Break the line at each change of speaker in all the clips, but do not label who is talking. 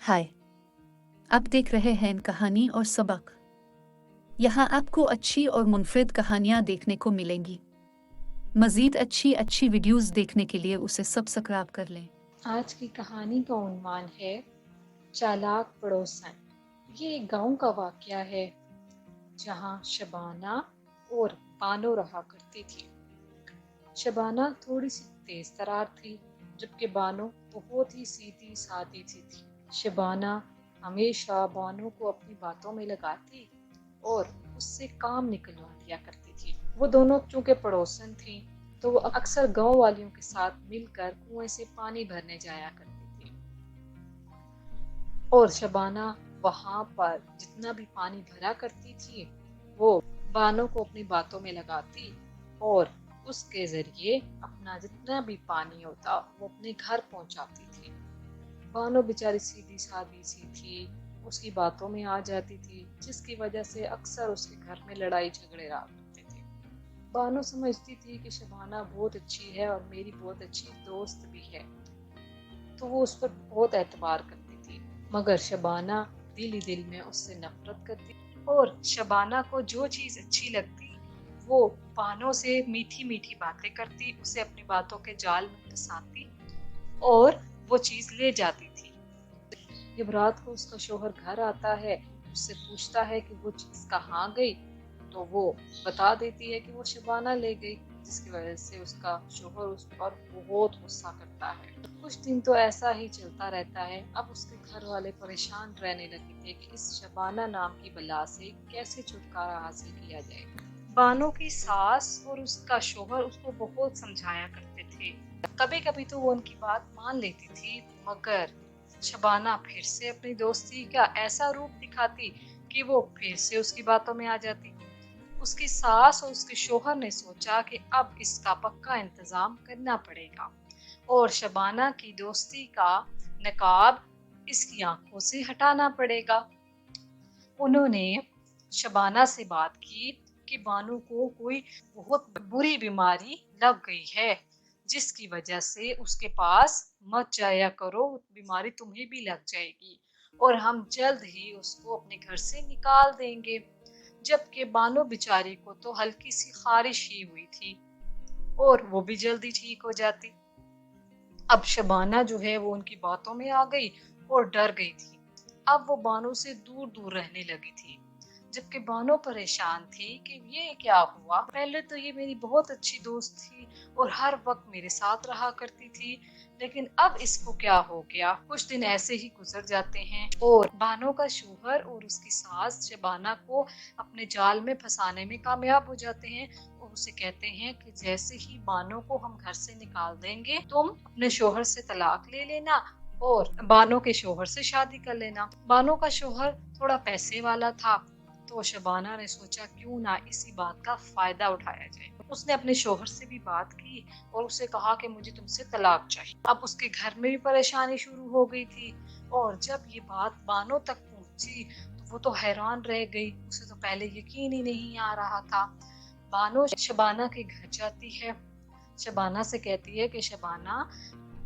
हाय। आप देख रहे हैं कहानी और सबक। यहाँ आपको अच्छी और मुनफरिद कहानियाँ देखने को मिलेंगी। मज़ीद अच्छी अच्छी वीडियोस देखने के लिए उसे सब्सक्राइब कर लें।
आज की कहानी का उन्वान है चालाक पड़ोसन। ये एक गांव का वाकया है जहां शबाना और बानो रहा करती थी। शबाना थोड़ी सी तेज तरार थी, जबकि बानो बहुत ही सीधी सादी सी थी। शबाना हमेशा बानो को अपनी बातों में लगाती और उससे काम निकलवा दिया करती थी। वो दोनों चूंकि पड़ोसन थी, तो वो अक्सर गांव वालियों के साथ मिलकर कुएं से पानी भरने जाया करती थी। और शबाना वहां पर जितना भी पानी भरा करती थी, वो बानो को अपनी बातों में लगाती और उसके जरिए अपना जितना भी पानी होता वो अपने घर पहुंचाती थी। बानो बेचारी सीधी सादी सी थी, उसकी बातों में आ जाती थी, जिसकी वजह से अक्सर उसके घर में लड़ाई झगड़े रहा करते थे। बानो समझती थी कि शबाना बहुत अच्छी है और मेरी बहुत अच्छी दोस्त भी है, तो वो उस पर बहुत एतबार करती थी। मगर शबाना दिल ही दिल में उससे नफरत करती और शबाना को जो चीज अच्छी लगती वो बानो से मीठी मीठी बातें करती, उसे अपनी बातों के जाल में फंसाती और वो चीज ले जाती थी। जब रात को उसका शोहर घर आता है, उससे पूछता है कि वो चीज कहाँ गई, तो वो बता देती है कि वो शबाना ले गई, जिसकी वजह से उसका शोहर उस पर बहुत गुस्सा करता है। कुछ दिन तो ऐसा ही चलता रहता है। अब उसके घर वाले परेशान रहने लगे थे कि इस शबाना नाम की बला से कैसे छुटकारा हासिल किया जाए। बानो की सास और उसका शोहर उसको बहुत समझाया करते थे। कभी कभी तो वो उनकी बात मान लेती थी, मगर शबाना फिर से अपनी दोस्ती का ऐसा रूप दिखाती कि वो फिर से उसकी बातों में आ जाती। उसकी सास और उसके शोहर ने सोचा कि अब इसका पक्का इंतजाम करना पड़ेगा और शबाना की दोस्ती का नकाब इसकी आंखों से हटाना पड़ेगा। उन्होंने शबाना से बात की कि बानो को कोई बहुत बुरी बीमारी लग गई है, जिसकी वजह से उसके पास मत जाया करो, बीमारी तुम्हें भी लग जाएगी और हम जल्द ही उसको अपने घर से निकाल देंगे। जबकि बानो बेचारी को तो हल्की सी खारिश ही हुई थी और वो भी जल्दी ठीक हो जाती। अब शबाना जो है वो उनकी बातों में आ गई और डर गई थी। अब वो बानो से दूर दूर रहने लगी थी, जबकि बानो परेशान थी कि ये क्या हुआ। पहले तो ये मेरी बहुत अच्छी दोस्त थी और हर वक्त मेरे साथ रहा करती थी, लेकिन अब इसको क्या हो गया। कुछ दिन ऐसे ही गुजर जाते हैं और बानो का शोहर और उसकी सास शबाना को अपने जाल में फंसाने में कामयाब हो जाते हैं और उसे कहते हैं कि जैसे ही बानो को हम घर से निकाल देंगे, तुम अपने शोहर से तलाक ले लेना और बानो के शोहर से शादी कर लेना। बानो का शोहर थोड़ा पैसे वाला था, तो शबाना ने सोचा क्यों ना इसी बात का फायदा उठाया जाए। उसने अपने शोहर से भी बात की और उसे कहा कि मुझे तुमसे तलाक चाहिए। अब उसके घर में भी परेशानी शुरू हो गई थी और जब ये बात बानो तक पहुंची तो वो तो हैरान रह गई। उसे तो पहले यकीन ही नहीं आ रहा था। बानो शबाना के घर जाती है, शबाना से कहती है कि शबाना,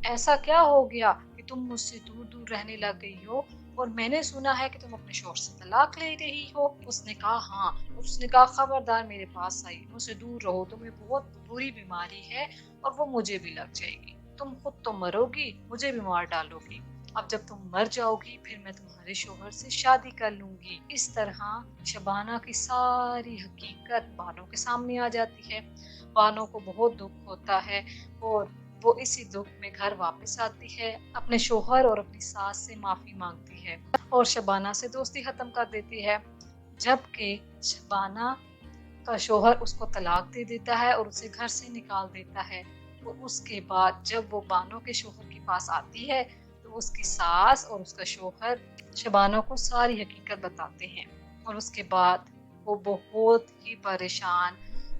ऐसा क्या हो गया कि तुम मुझसे दूर दूर रहने लग गई हो और मैंने सुना है कि तुम अपने शोहर से तलाक ले रही हो। उसने कहा हाँ। उसने कहा खबरदार मेरे पास आई, मुझसे दूर रहो, तुम्हें बहुत बुरी बीमारी है और वो मुझे भी लग जाएगी। तुम खुद तो मरोगी, मुझे भी मार डालोगी। अब जब तुम मर जाओगी फिर मैं तुम्हारे शोहर से शादी कर लूंगी। इस तरह शबाना की सारी हकीकत बानो के सामने आ जाती है। बानो को बहुत दुख होता है और वो इसी दुख में घर वापस आती है, अपने शोहर और अपनी सास से माफी मांगती है और शबाना से दोस्ती खत्म कर देती है। जबकि शबाना का शोहर उसको तलाक दे देता है और उसे घर से निकाल देता है। तो उसके बाद जब वो बानो के शोहर के पास आती है, तो उसकी सास और उसका शोहर शबाना को सारी हकीकत बताते हैं और उसके बाद वो बहुत ही परेशान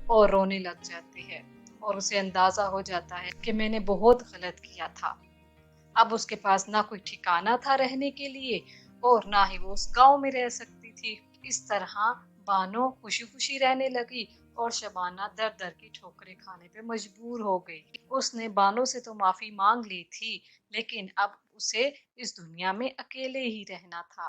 और रोने लग जाती है और उसे अंदाजा हो जाता है कि मैंने बहुत गलत किया था। अब उसके पास ना कोई ठिकाना था रहने के लिए और ना ही वो उस गांव में रह सकती थी। इस तरह बानो खुशी खुशी रहने लगी और शबाना दर दर की ठोकरें खाने पे मजबूर हो गई। उसने बानो से तो माफी मांग ली थी, लेकिन अब اسے اس دنیا میں اکیلے ہی رہنا تھا۔